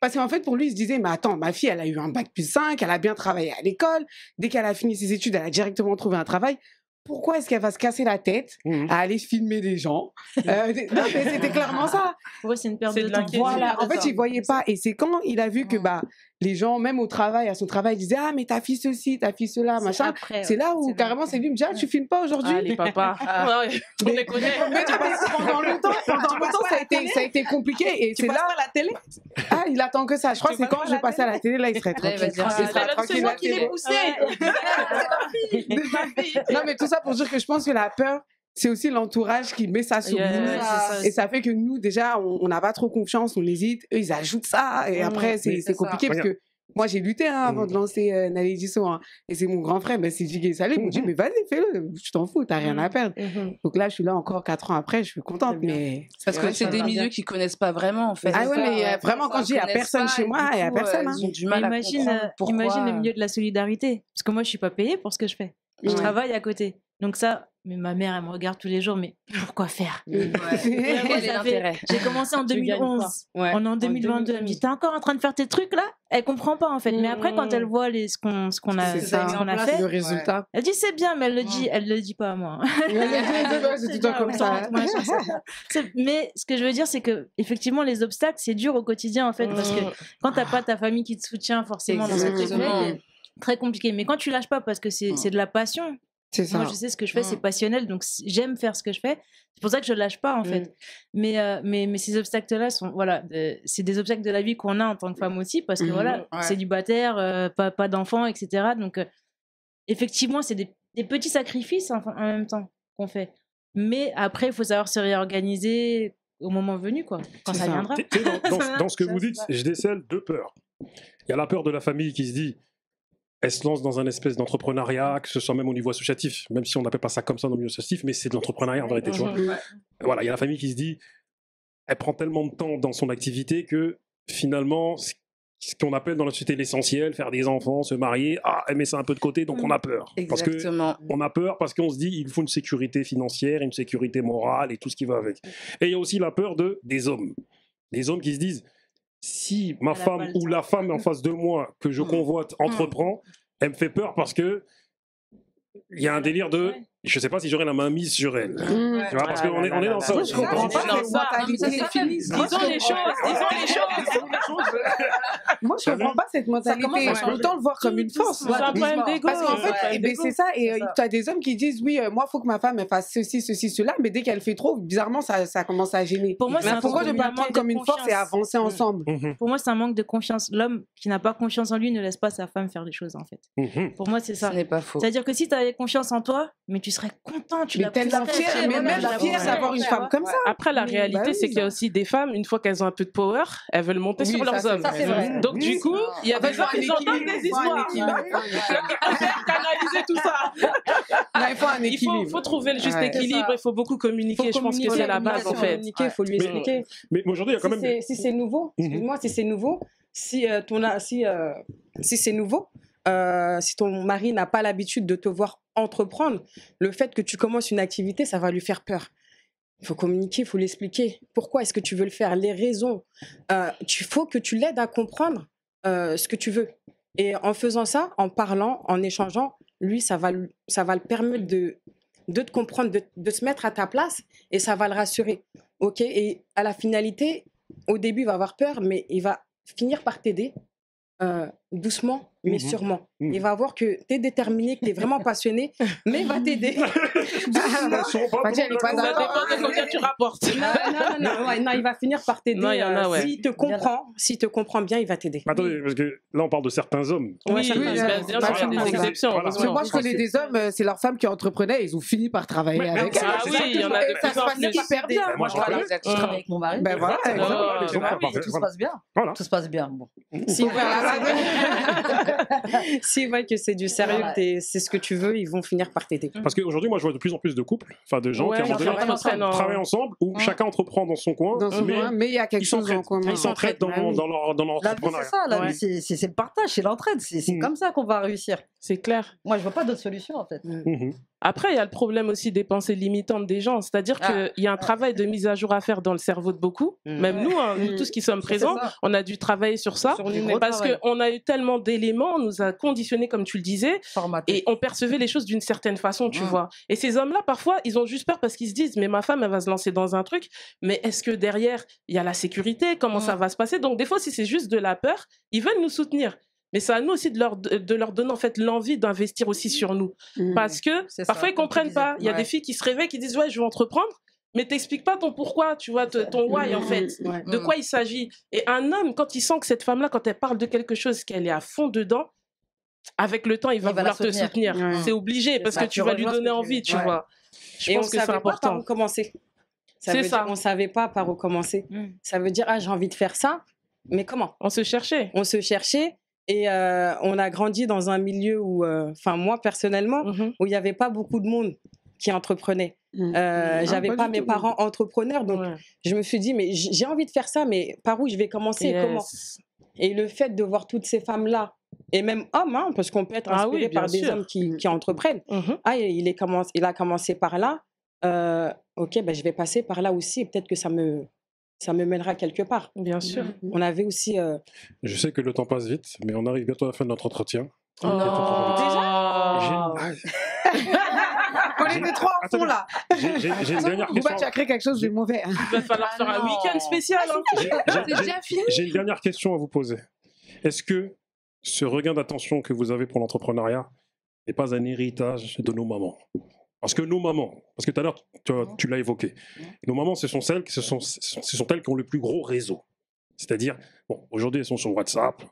[SPEAKER 6] Parce qu'en fait, pour lui, il se disait, mais attends, ma fille, elle a eu un bac +5, elle a bien travaillé à l'école. Dès qu'elle a fini ses études, elle a directement trouvé un travail. Pourquoi est-ce qu'elle va se casser la tête à aller filmer des gens? Non, mais c'était clairement ça.
[SPEAKER 15] Ouais, c'est une perte de temps.
[SPEAKER 6] Voilà. En fait, il ne voyait pas. Et c'est quand il a vu que les gens, même au travail, à son travail, ils disaient, ah, mais ta fille ceci, ta fille cela, machin. C'est là où carrément, c'est lui me dit, ah, tu filmes pas aujourd'hui?
[SPEAKER 3] Ah, les papas. On les connaît.
[SPEAKER 6] Mais pendant longtemps, ça a été compliqué. Et c'est là.
[SPEAKER 13] À la télé?
[SPEAKER 6] Ah, il attend que ça. Je crois que c'est quand je passais à la télé, là, il serait tranquille.
[SPEAKER 3] C'est moi qui l'ai poussé.
[SPEAKER 6] Non, mais tout ça pour dire que je pense que la peur, c'est aussi l'entourage qui met ça sur nous. Et ça fait que nous, déjà, on n'a pas trop confiance, on hésite. Eux, ils ajoutent ça. Et après, c'est compliqué parce que moi, j'ai lutté avant de lancer Naledi Disso. Et c'est mon grand frère, c'est Jigé Salé. Il me dit, mais vas-y, fais-le. Je t'en fous, t'as rien à perdre. Donc là, je suis là encore 4 ans après, je suis contente. Mais
[SPEAKER 9] parce que c'est des milieux qui connaissent pas vraiment, en fait.
[SPEAKER 6] Ah ouais, mais vraiment, quand je dis, il n'y a personne chez moi, il n'y a personne.
[SPEAKER 9] Ils ont du mal à comprendre pourquoi.
[SPEAKER 15] Imagine le milieu de la solidarité. Parce que moi, je ne suis pas payée pour ce que je fais. Je travaille à côté. Donc ça, mais ma mère, elle me regarde tous les jours, mais pourquoi faire? J'ai commencé en 2011. On est en 2022. Elle me dit, t'es encore en train de faire tes trucs là? Elle comprend pas en fait. Mais après, quand elle voit ce qu'on a fait,
[SPEAKER 6] le résultat.
[SPEAKER 15] Elle dit c'est bien, mais elle le dit pas à moi.
[SPEAKER 6] C'est tout le temps comme ça.
[SPEAKER 15] Mais ce que je veux dire, c'est que effectivement, les obstacles, c'est dur au quotidien en fait, parce que quand t'as pas ta famille qui te soutient forcément dans ce que tu fais, c'est très compliqué. Mais quand tu lâches pas parce que c'est de la passion. Moi, je sais ce que je fais, c'est passionnel, donc j'aime faire ce que je fais. C'est pour ça que je lâche pas, en fait. Mais ces obstacles-là sont, c'est des obstacles de la vie qu'on a en tant que femme aussi, parce que célibataire, pas d'enfants, etc. Donc, effectivement, c'est des petits sacrifices en même temps qu'on fait. Mais après, il faut savoir se réorganiser au moment venu, quoi, quand ça viendra.
[SPEAKER 1] Dans ce que vous dites, je décèle 2 peurs. Il y a la peur de la famille qui se dit, elle se lance dans un espèce d'entrepreneuriat, que ce soit même au niveau associatif, même si on n'appelle pas ça comme ça dans le milieu associatif, mais c'est de l'entrepreneuriat en vérité, tu vois. Voilà, il y a la famille qui se dit, elle prend tellement de temps dans son activité que finalement, ce qu'on appelle dans la société l'essentiel, faire des enfants, se marier, elle met ça un peu de côté, donc on a peur.
[SPEAKER 9] Exactement.
[SPEAKER 1] On a peur parce qu'on se dit, il faut une sécurité financière, une sécurité morale et tout ce qui va avec. Et il y a aussi la peur des hommes. Des hommes qui se disent, si ma femme ou la femme en face de moi que je convoite entreprend, elle me fait peur parce que il y a un délire de je sais pas si j'aurais la main mise sur elle. Tu vois, parce qu'on est dans ça.
[SPEAKER 6] Je comprends pas cette mentalité.
[SPEAKER 3] Disons les choses.
[SPEAKER 6] Moi, je comprends pas cette mentalité. Je peux tout le temps le voir comme une force.
[SPEAKER 3] C'est un problème d'ego.
[SPEAKER 6] Parce qu'en fait, c'est ça. Et tu as des hommes qui disent oui, moi, il faut que ma femme elle fasse ceci, cela. Mais dès qu'elle fait trop, bizarrement, ça commence à gêner.
[SPEAKER 15] Pour moi,
[SPEAKER 6] pourquoi ne pas le prendre comme une force et avancer ensemble?
[SPEAKER 15] Pour moi, c'est un manque de confiance. L'homme qui n'a pas confiance en lui ne laisse pas sa femme faire les choses, en fait. Pour moi, c'est ça.
[SPEAKER 9] Ce n'est pas faux.
[SPEAKER 15] C'est-à-dire que si tu avais confiance en toi, mais tu serais content, tu la pousserais.
[SPEAKER 6] Mais même fière d'avoir une femme comme ça.
[SPEAKER 3] Après, la réalité, c'est qu'il y a aussi des femmes, une fois qu'elles ont un peu de power, elles veulent monter sur leurs hommes. Donc, du coup, il y a des hommes qui entendent des histoires. Il faut canaliser tout ça. Il faut trouver le juste équilibre, il faut beaucoup communiquer. Je pense que c'est la base, en fait.
[SPEAKER 13] Il faut lui expliquer.
[SPEAKER 1] Mais aujourd'hui, il y a quand même...
[SPEAKER 13] Si c'est nouveau, excuse-moi, si c'est nouveau, si c'est nouveau, si ton mari n'a pas l'habitude de te voir entreprendre, le fait que tu commences une activité, ça va lui faire peur. Il faut communiquer, il faut l'expliquer. Pourquoi est-ce que tu veux le faire? Les raisons. Il faut que tu l'aides à comprendre ce que tu veux. Et en faisant ça, en parlant, en échangeant, lui, ça va le permettre de te comprendre, de se mettre à ta place, et ça va le rassurer. Ok. Et à la finalité, au début, il va avoir peur, mais il va finir par t'aider. Doucement, mais sûrement. Il va voir que tu es déterminé, que tu es vraiment passionné, mais il va t'aider.
[SPEAKER 3] Ça dépend de combien tu rapportes.
[SPEAKER 13] Non, il va finir par t'aider. S'il te comprend bien, il va t'aider.
[SPEAKER 1] Attendez, parce que là, on parle de certains hommes.
[SPEAKER 3] Oui, il y a des exceptions.
[SPEAKER 6] Moi, je connais des hommes, c'est leur femme qui entreprenait, ils ont fini par travailler avec.
[SPEAKER 3] Ah oui, il y en a de plus en plus.
[SPEAKER 6] Hyper bien.
[SPEAKER 11] Moi, je travaille avec mon mari.
[SPEAKER 6] Ben voilà.
[SPEAKER 11] Tout se passe bien. Tout se passe bien.
[SPEAKER 13] S'ils voient que c'est du sérieux, c'est ce que tu veux, ils vont finir par t'aider.
[SPEAKER 1] Parce qu'aujourd'hui, moi, je vois de plus en plus de couples, enfin de gens qui travaillent ensemble, ou chacun entreprend dans son coin,
[SPEAKER 6] mais il y a quelque chose en commun.
[SPEAKER 1] Ils s'entraident dans leur entrepreneuriat.
[SPEAKER 11] C'est ça, c'est le partage, c'est l'entraide. C'est comme ça qu'on va réussir.
[SPEAKER 3] C'est clair.
[SPEAKER 11] Moi, je vois pas d'autre solution, en fait.
[SPEAKER 3] Après, il y a le problème aussi des pensées limitantes des gens. C'est-à-dire qu'il y a un travail de mise à jour à faire dans le cerveau de beaucoup. Même nous, nous tous qui sommes présents, on a dû travailler sur ça. Parce qu'on a eu tellement d'éléments, on nous a conditionnés, comme tu le disais, et on percevait les choses d'une certaine façon, tu vois. Et ces hommes-là, parfois, ils ont juste peur parce qu'ils se disent, mais ma femme, elle va se lancer dans un truc, mais est-ce que derrière, il y a la sécurité? Comment ça va se passer? Donc, des fois, si c'est juste de la peur, ils veulent nous soutenir. Mais c'est à nous aussi de leur donner en fait l'envie d'investir aussi sur nous. Parce que parfois, ils ne comprennent pas. Il y a des filles qui se réveillent, qui disent « Ouais, je veux entreprendre », mais tu n'expliques pas ton pourquoi, tu vois, ton why en fait, de quoi il s'agit. Et un homme, quand il sent que cette femme-là, quand elle parle de quelque chose, qu'elle est à fond dedans, avec le temps, il va vouloir te soutenir. C'est obligé, parce que tu vas lui donner envie, tu vois. Je pense que c'est important.
[SPEAKER 13] Par où commencer. C'est ça. On ne savait pas par où commencer. Ça veut dire « Ah, j'ai envie de faire ça », mais comment?
[SPEAKER 3] On se cherchait.
[SPEAKER 13] Et on a grandi dans un milieu où, enfin moi personnellement, où il n'y avait pas beaucoup de monde qui entreprenait. J'avais pas mes parents entrepreneurs, donc je me suis dit, mais j'ai envie de faire ça, mais par où je vais commencer et comment? Et le fait de voir toutes ces femmes-là, et même hommes, hein, parce qu'on peut être inspiré par des hommes qui entreprennent. Il a commencé par là, ok, ben, je vais passer par là aussi, et peut-être que ça me mènera quelque part.
[SPEAKER 3] Bien sûr.
[SPEAKER 13] On avait aussi...
[SPEAKER 1] Je sais que le temps passe vite, mais on arrive bientôt à la fin de notre entretien.
[SPEAKER 6] Déjà On était trois en fond, là.
[SPEAKER 1] J'ai une dernière question.
[SPEAKER 6] Tu as créé quelque chose de mauvais.
[SPEAKER 3] Il va falloir faire un week-end spécial.
[SPEAKER 1] J'ai une dernière question à vous poser. Est-ce que ce regain d'attention que vous avez pour l'entrepreneuriat n'est pas un héritage de nos mamans? Parce que nos mamans, parce que tout à l'heure tu l'as évoqué, nos mamans, ce sont elles qui ont le plus gros réseau. C'est-à-dire, bon, aujourd'hui elles sont sur WhatsApp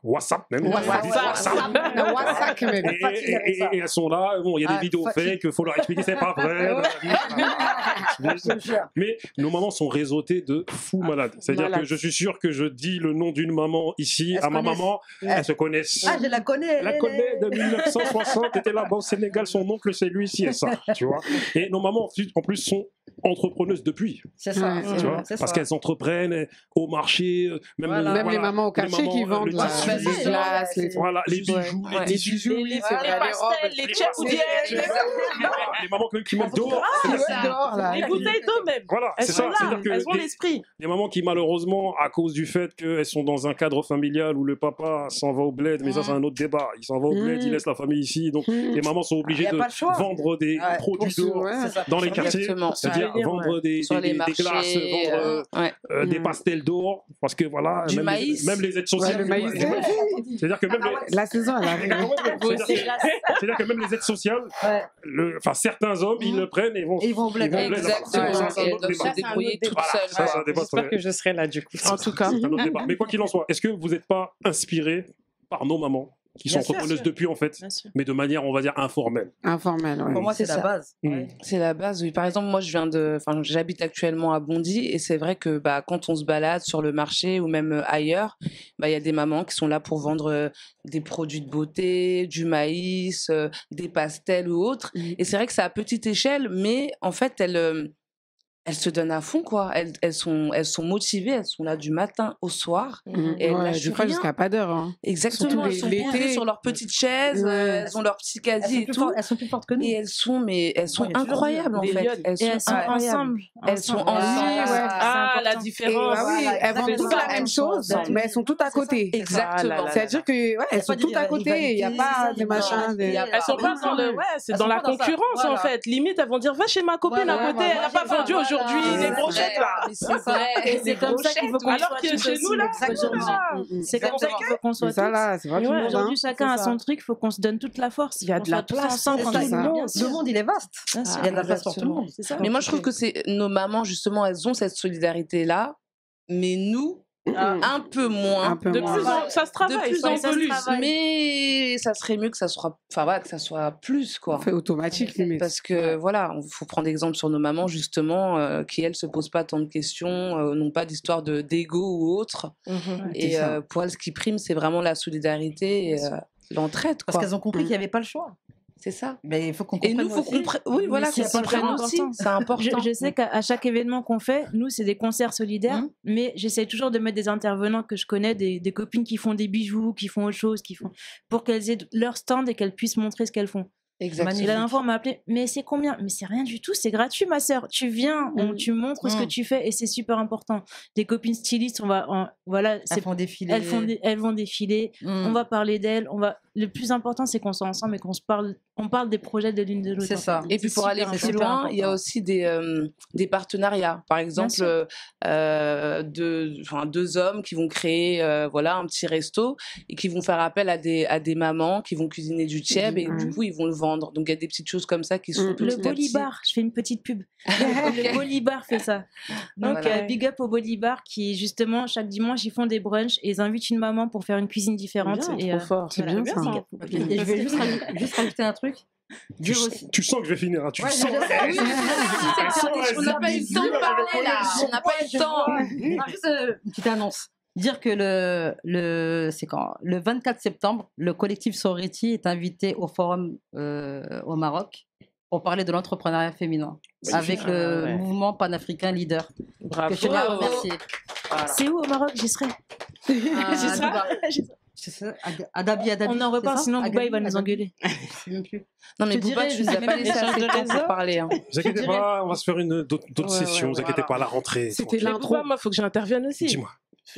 [SPEAKER 1] même. Et elles sont là, bon, il y a des vidéos fake, il faut leur expliquer, c'est pas vrai. Mais nos mamans sont réseautées de fous malades. C'est-à-dire que je suis sûr que je dis le nom d'une maman ici à ma maman, elles se connaissent.
[SPEAKER 11] Ah, je la connais.
[SPEAKER 1] La connaît de 1960, était là-bas au Sénégal, son oncle c'est lui, ci et ça, tu vois. Et nos mamans en plus sont entrepreneuses depuis.
[SPEAKER 11] C'est ça.
[SPEAKER 1] Tu vois, parce qu'elles entreprennent au marché, même,
[SPEAKER 6] même les mamans au quartier qui vendent
[SPEAKER 1] les
[SPEAKER 6] glaces,
[SPEAKER 1] les bijoux, les tissus,
[SPEAKER 3] les pastels, les tchèques,
[SPEAKER 1] les mamans qui mettent dehors.
[SPEAKER 3] Les bouteilles d'eau même.
[SPEAKER 1] Voilà, c'est ça.
[SPEAKER 3] Elles ont l'esprit.
[SPEAKER 1] Les mamans qui, malheureusement, à cause du fait qu'elles sont dans un cadre familial où le papa s'en va au bled, mais ça, c'est un autre débat. Il s'en va au bled, il laisse la famille ici. Donc, les mamans sont obligées de vendre des produits dehors dans les quartiers. C'est-à-dire vendre des glaces, vendre des pastels dehors. Parce que, voilà, même les aides sociales. C'est-à-dire que même
[SPEAKER 6] la saison, elle arrive.
[SPEAKER 1] C'est-à-dire que même les aides sociales, certains hommes, ils le prennent et
[SPEAKER 11] ils vont au bled.
[SPEAKER 9] Exactement. Ils doivent se débrouiller tout seuls.
[SPEAKER 3] J'espère que je serai là, du coup. En tout cas.
[SPEAKER 1] C'est un autre débat. Mais quoi qu'il en soit, est-ce que vous n'êtes pas inspiré par nos mamans qui sont entrepreneuses depuis, en fait, mais de manière, on va dire, informelle?
[SPEAKER 6] Informelle, oui.
[SPEAKER 11] Pour moi, c'est la base.
[SPEAKER 9] C'est la base, oui. Par exemple, moi, j'habite actuellement à Bondy, et c'est vrai que quand on se balade sur le marché ou même ailleurs, il y a des mamans qui sont là pour vendre des produits de beauté, du maïs, des pastels ou autres. Et c'est vrai que c'est à petite échelle, mais en fait, elles se donnent à fond, quoi. Elles sont motivées, elles sont là du matin au soir. Et elles lâchent rien.
[SPEAKER 6] Jusqu'à pas d'heure. Hein.
[SPEAKER 9] Exactement. Elles sont posées sur leur petite chaise, elles ont leur petit casier et tout.
[SPEAKER 11] Elles sont plus fortes que nous.
[SPEAKER 9] Et elles sont incroyables, en fait.
[SPEAKER 15] Elles sont ensemble.
[SPEAKER 9] Elles sont ensemble.
[SPEAKER 3] Ah, la différence.
[SPEAKER 6] Elles vendent toutes la même chose, mais elles sont toutes à côté.
[SPEAKER 9] Exactement.
[SPEAKER 6] C'est-à-dire qu'elles sont toutes à côté. Il n'y a pas de machin.
[SPEAKER 3] Elles sont pas dans le... Ouais, c'est dans la concurrence, en fait. Limite, elles vont dire, va chez ma copine à côté, elle n'a pas vendu aujourd'hui les brochettes là.
[SPEAKER 15] C'est comme ça qu'il faut qu'on soit.
[SPEAKER 3] Alors que chez nous là,
[SPEAKER 15] c'est comme ça qu'il faut qu'on soit. Aujourd'hui, chacun a son truc, il faut qu'on se donne toute la force.
[SPEAKER 3] Il y a de la place
[SPEAKER 15] ensemble.
[SPEAKER 11] Le monde, il est vaste. Il y a de la place pour tout le monde.
[SPEAKER 9] Mais moi, je trouve que c'est nos mamans justement, elles ont cette solidarité là, mais nous. Un peu moins.
[SPEAKER 3] De plus en ça se travaille.
[SPEAKER 9] De plus en plus. Mais ça serait mieux que ça soit, que ça soit plus, quoi.
[SPEAKER 6] Fait automatique, limite.
[SPEAKER 9] Parce que, voilà, il faut prendre exemple sur nos mamans, justement, qui, elles, se posent pas tant de questions, n'ont pas d'histoire d'ego ou autre. Et pour elles, ce qui prime, c'est vraiment la solidarité et l'entraide, quoi.
[SPEAKER 11] Parce qu'elles ont compris qu'il n'y avait pas le choix.
[SPEAKER 9] C'est ça.
[SPEAKER 11] Mais il faut qu'on comprenne.
[SPEAKER 9] Et nous, il faut qu'on oui, voilà,
[SPEAKER 15] c'est
[SPEAKER 9] important aussi. C'est important.
[SPEAKER 15] Je sais qu'à chaque événement qu'on fait, nous, c'est des concerts solidaires, mais j'essaie toujours de mettre des intervenants que je connais, des copines qui font des bijoux, qui font autre chose, pour qu'elles aient leur stand et qu'elles puissent montrer ce qu'elles font.
[SPEAKER 9] Exactement.
[SPEAKER 15] La dernière fois, on m'a appelé, mais c'est combien? Mais c'est rien du tout, c'est gratuit, ma sœur. Tu viens, tu montres ce que tu fais et c'est super important. Des copines stylistes, voilà,
[SPEAKER 11] elles vont défiler.
[SPEAKER 15] Elles vont défiler. On va parler d'elles. Le plus important, c'est qu'on soit ensemble et on parle des projets de l'une de l'autre.
[SPEAKER 11] C'est ça.
[SPEAKER 9] Et puis pour aller plus loin, il y a aussi des partenariats. Par exemple, deux hommes qui vont créer un petit resto et qui vont faire appel à des mamans qui vont cuisiner du tchèb et du coup, ils vont le vendre. Donc il y a des petites choses comme ça qui sont
[SPEAKER 15] le Bolibar, je fais une petite pub. Le Bolibar fait ça. Donc big up au Bolibar qui justement chaque dimanche ils font des brunchs et ils invitent une maman pour faire une cuisine différente.
[SPEAKER 3] Trop fort.
[SPEAKER 6] C'est bien ça.
[SPEAKER 11] Et je vais juste rajouter un truc.
[SPEAKER 1] Tu sens que je vais finir, hein. Tu sens.
[SPEAKER 9] On n'a pas eu le temps de parler là. On n'a pas eu le temps.
[SPEAKER 11] Juste une petite annonce. Dire que le 24 septembre, le collectif Sorority est invité au forum au Maroc pour parler de l'entrepreneuriat féminin avec le mouvement panafricain Leader.
[SPEAKER 3] Bravo.
[SPEAKER 11] Que je tiens à remercier.
[SPEAKER 15] Voilà. C'est où au Maroc? J'y serai.
[SPEAKER 11] À Dabi.
[SPEAKER 15] On en reparle, sinon Bouba il va nous engueuler.
[SPEAKER 11] Même plus.
[SPEAKER 9] Non mais Bouba, tu nous as pas laissé assez de temps pour parler.
[SPEAKER 1] Ne vous inquiétez pas, on va se faire d'autres sessions. Ne vous inquiétez pas, à la rentrée.
[SPEAKER 3] C'était l'intro. Moi, il faut que j'intervienne aussi.
[SPEAKER 1] Dis-moi.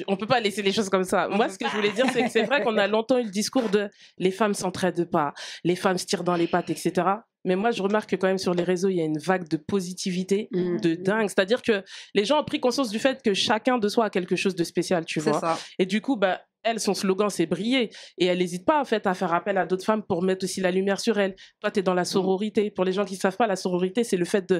[SPEAKER 3] On peut pas laisser les choses comme ça. Moi, ce que je voulais dire, c'est que c'est vrai qu'on a longtemps eu le discours de les femmes s'entraident pas, les femmes se tirent dans les pattes, etc. Mais moi, je remarque que quand même sur les réseaux, il y a une vague de positivité de dingue. C'est-à-dire que les gens ont pris conscience du fait que chacun de soi a quelque chose de spécial, tu vois. Ça. Et du coup, elle, son slogan, c'est briller. Et elle n'hésite pas, en fait, à faire appel à d'autres femmes pour mettre aussi la lumière sur elle. Toi, tu es dans la sororité. Pour les gens qui ne savent pas, la sororité, c'est le fait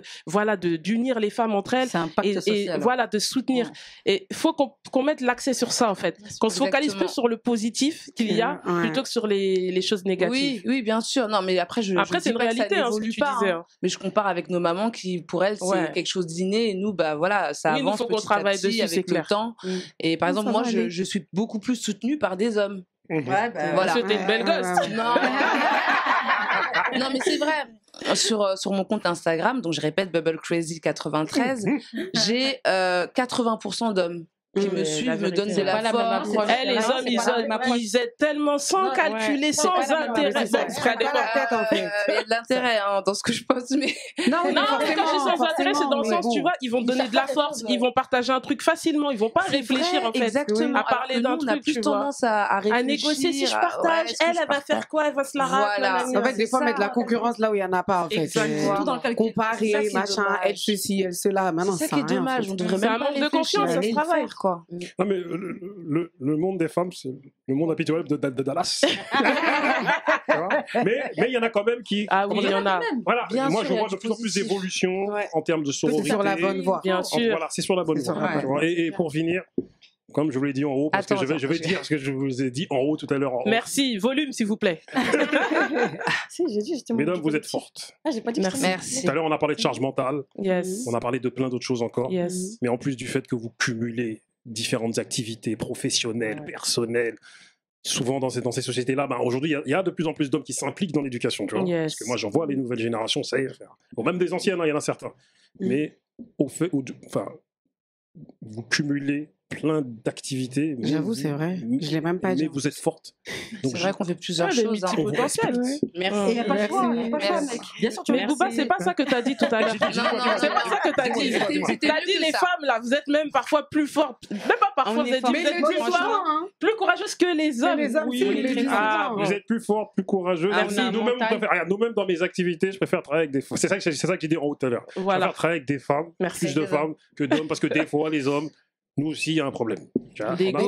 [SPEAKER 3] d'unir les femmes entre elles.
[SPEAKER 11] C'est un pacte social.
[SPEAKER 3] Et de soutenir. Et il faut qu'on mette l'accès sur ça, en fait. Qu'on se focalise plus sur le positif qu'il y a, plutôt que sur les choses négatives.
[SPEAKER 9] Oui, bien sûr. Non, mais après,
[SPEAKER 3] c'est une réalité,
[SPEAKER 9] ça n'évolue pas. Hein. Mais je compare avec nos mamans qui, pour elles, c'est quelque chose d'inné. Et nous, ça avance petit à petit avec le temps. Et par exemple, moi, je suis beaucoup plus soutenue par des hommes.
[SPEAKER 3] Voilà. C'était une belle gosse.
[SPEAKER 9] Non, mais c'est vrai. sur mon compte Instagram, donc je répète Bubble Crazy 93, j'ai 80% d'hommes qui me suivent, me donnent de la force.
[SPEAKER 3] Les hommes, ils aident tellement sans calculer, sans intérêt.
[SPEAKER 9] Il y a de l'intérêt dans ce que je poste, mais...
[SPEAKER 3] Non, quand je dis sans intérêt, c'est dans le sens, tu vois, ils vont donner de la force, ils vont partager un truc facilement, ils vont pas réfléchir, en fait,
[SPEAKER 9] exactement.
[SPEAKER 3] à parler d'un truc,
[SPEAKER 9] on a plus tendance à réfléchir.
[SPEAKER 3] À négocier, si je partage, elle va faire quoi, elle va se la raconter.
[SPEAKER 6] En fait, des fois, mettre la concurrence là où il y en a pas, en fait.
[SPEAKER 3] Exactement.
[SPEAKER 6] Comparer, machin, elle ceci, elle cela.
[SPEAKER 9] C'est ça qui est dommage, on devrait
[SPEAKER 3] même pas réfléchir. C'est un manque de confiance, ça se travaille, quoi.
[SPEAKER 1] Non, mais le monde des femmes, c'est le monde impitoyable de Dallas. mais il y en a quand même qui...
[SPEAKER 3] Ah oui, il y en a.
[SPEAKER 1] Voilà, moi je vois de plus en plus d'évolution en termes de sororité.
[SPEAKER 6] C'est sur la bonne voie.
[SPEAKER 3] Bien sûr.
[SPEAKER 1] Voilà, c'est sur la bonne voie. Et pour finir... Comme je vous l'ai dit en haut, parce que je vais dire ce que je vous ai dit en haut tout à l'heure.
[SPEAKER 3] Merci, volume s'il vous plaît.
[SPEAKER 13] Si, j'ai dit justement.
[SPEAKER 1] Mesdames, vous êtes fortes.
[SPEAKER 13] Ah, j'ai pas dit
[SPEAKER 9] merci.
[SPEAKER 1] Tout à l'heure, on a parlé de charge mentale.
[SPEAKER 3] Yes.
[SPEAKER 1] On a parlé de plein d'autres choses encore.
[SPEAKER 3] Yes.
[SPEAKER 1] Mais en plus du fait que vous cumulez différentes activités professionnelles, personnelles, souvent dans ces sociétés-là, aujourd'hui, il y a de plus en plus d'hommes qui s'impliquent dans l'éducation, tu vois. Parce que moi, j'en vois les nouvelles générations, ça y est. Bon, même des anciennes, il y en a certains. Mais vous cumulez plein d'activités.
[SPEAKER 6] J'avoue, c'est vrai. Je l'ai même pas dit.
[SPEAKER 1] Mais vous êtes forte.
[SPEAKER 9] C'est vrai qu'on fait plusieurs choses.
[SPEAKER 3] Merci.
[SPEAKER 11] Il n'y a pas de choix, mec. Bien sûr,
[SPEAKER 3] mais Bouba, c'est pas ça que t'as dit tout à l'heure. C'est pas ça que t'as dit. T'as dit les femmes, là, vous êtes même parfois plus fortes. Même pas parfois, vous êtes plus courageuses que les hommes.
[SPEAKER 1] Vous êtes plus fortes, plus courageuses. Nous-mêmes, dans mes activités, je préfère travailler avec des femmes. C'est ça que j'ai dit en haut tout à l'heure. Je préfère travailler avec des femmes, plus de femmes que d'hommes, parce que des fois, les hommes, nous aussi, il y a un problème.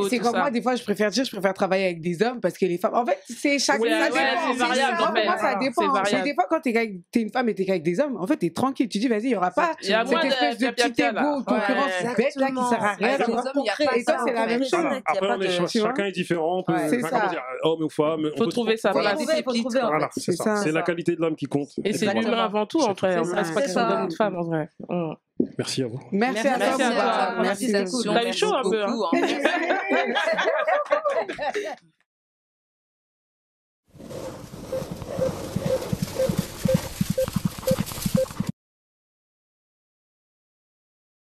[SPEAKER 6] C'est comme moi, des fois, je préfère travailler avec des hommes parce que les femmes. En fait, c'est chaque.
[SPEAKER 3] Oui, ça dépend.
[SPEAKER 6] C'est variable. Moi, ça dépend. Mais des fois, quand t'es une femme et t'es avec des hommes, en fait, t'es tranquille. Tu dis, vas-y, il n'y aura pas cette espèce de petit égo, concurrence bête là qui sert à rien. Et ça, c'est la même chose.
[SPEAKER 1] Après, chacun est différent.
[SPEAKER 6] C'est ça.
[SPEAKER 1] Homme ou femme.
[SPEAKER 3] Il faut trouver sa place.
[SPEAKER 1] Voilà, c'est ça. C'est la qualité de l'homme qui compte.
[SPEAKER 3] Et c'est l'humain avant tout, en vrai. On ne reste pas que d'homme ou de femme, en vrai.
[SPEAKER 1] Merci à vous.
[SPEAKER 6] Merci à toi.
[SPEAKER 9] Merci.
[SPEAKER 3] T'as eu chaud un peu.